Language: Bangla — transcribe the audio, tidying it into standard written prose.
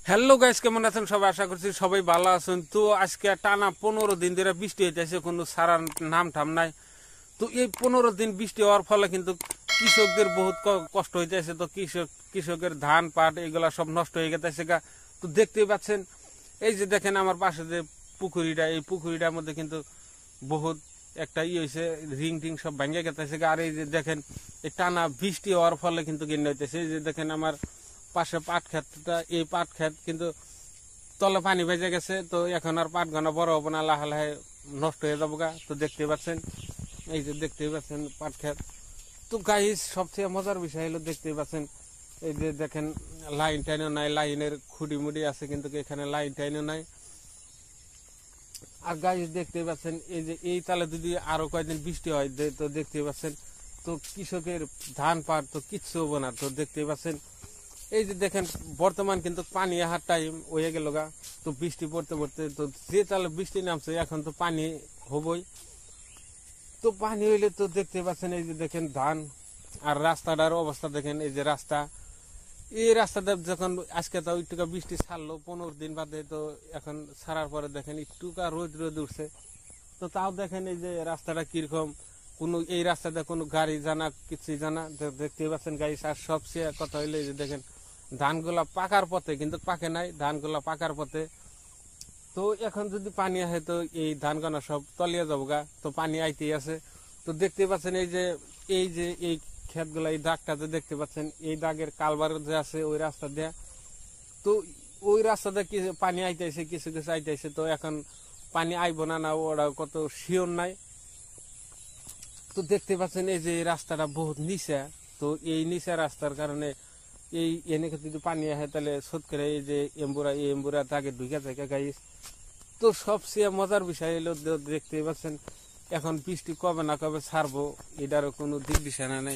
হ্যালো গাইস, কেমন আছেন সবাই? আশা করছি সবাই ভালো আছেন। তো আজকে টানা 15 দিন ধরে বৃষ্টি হইতেছে, কোনো সারার নাম ঠাম নাই। তো এই 15 দিন বৃষ্টি হওয়ার ফলে কিন্তু কৃষকদের বহুত কষ্ট হইতেছে। তো কৃষকের ধান পাট এগুলা সব নষ্ট হয়ে গেছে গা। তো দেখতেই পাচ্ছেন, এই যে দেখেন আমার পাশে যে পুকুরিটা, এই পুকুরিটার মধ্যে কিন্তু বহুত একটা হয়েছে, রিং টিং সব ভেঙে গেছে গা। আর এই যে দেখেন, এই টানা বৃষ্টি হওয়ার ফলে কিন্তু কিনে হইতেছে। এই যে দেখেন আমার পাশে পাট ক্ষেতটা, এই পাট ক্ষেত কিন্তু তলে পানি ভেজে গেছে। তো এখন আর পাট ঘনা বড় হবো না, লাহে লাহে নষ্ট হয়ে যাবো গা। তো দেখতে পাচ্ছেন, এই যে দেখতেই পাচ্ছেন পাট ক্ষেত। তো গাইস, সবচেয়ে মজার বিষয় হলো দেখতেই পাচ্ছেন, এই যে দেখেন লাইন টাইনও নাই, লাইনের খুঁটি মুড়ি আছে কিন্তু এখানে লাইন টাইনও নাই। আর গাইস দেখতেই পাচ্ছেন, এই যে এই তালে যদি আরো কয়েকদিন বৃষ্টি হয় তো দেখতেই পাচ্ছেন, তো কৃষকের ধান পাট তো কিচ্ছু হবো না। তো দেখতেই পাচ্ছেন, এই যে দেখেন বর্তমান কিন্তু পানি আহার টাইম হয়ে গেল গা। তো বৃষ্টি পড়তে পড়তে তো যে তাহলে বৃষ্টি নামছে, এখন তো পানি হবই। তো পানি হইলে তো দেখতে পাচ্ছেন, এই যে দেখেন ধান। আর রাস্তাটার অবস্থা দেখেন, এই যে রাস্তা, এই রাস্তাটা যখন আজকে তো একটুকা বৃষ্টি ছাড়লো 15 দিন বাদে, তো এখন ছাড়ার পরে দেখেন একটুকা রোদ রোদ উঠছে। তো তাও দেখেন এই যে রাস্তাটা কিরকম, কোনো এই রাস্তাতে কোনো গাড়ি জানা কিছুই জানা। দেখতে পাচ্ছেন গাড়ি। আর সবচেয়ে কথা হইলে এই যে দেখেন ধানগুলা পাকার পথে, কিন্তু পাকে নাই, ধানগুলা পাকার পথে। তো এখন যদি পানি আসে তো এই ধানগানা সব তলিয়ে যাবো গা। তো পানি আইতেই আছে। তো দেখতে পাচ্ছেন এই ক্ষেতগুলা, এই দাগটা যে দেখতে পাচ্ছেন, এই দাগের কালবার যে আছে ওই রাস্তা দিয়ে। তো ওই রাস্তাতে কিছু পানি আইতেছে, কিছু কিছু আইতেছে। তো এখন পানি আইব না না ওরা কত শিওর নাই। তো দেখতে পাচ্ছেন এই যে এই রাস্তাটা বহুত নিচা। তো এই নিচা রাস্তার কারণে এই এনে যদি পানি আসে তাহলে শোধ করে এই যে এই এম্বুরা তাকে ঢুকে থাকে গাইস। তো সবচেয়ে মজার বিষয় হলো দেখতে পাচ্ছেন, এখন বৃষ্টি কবে না কবে ছাড়বো, এটারও কোনো দিক দিশানা নেই।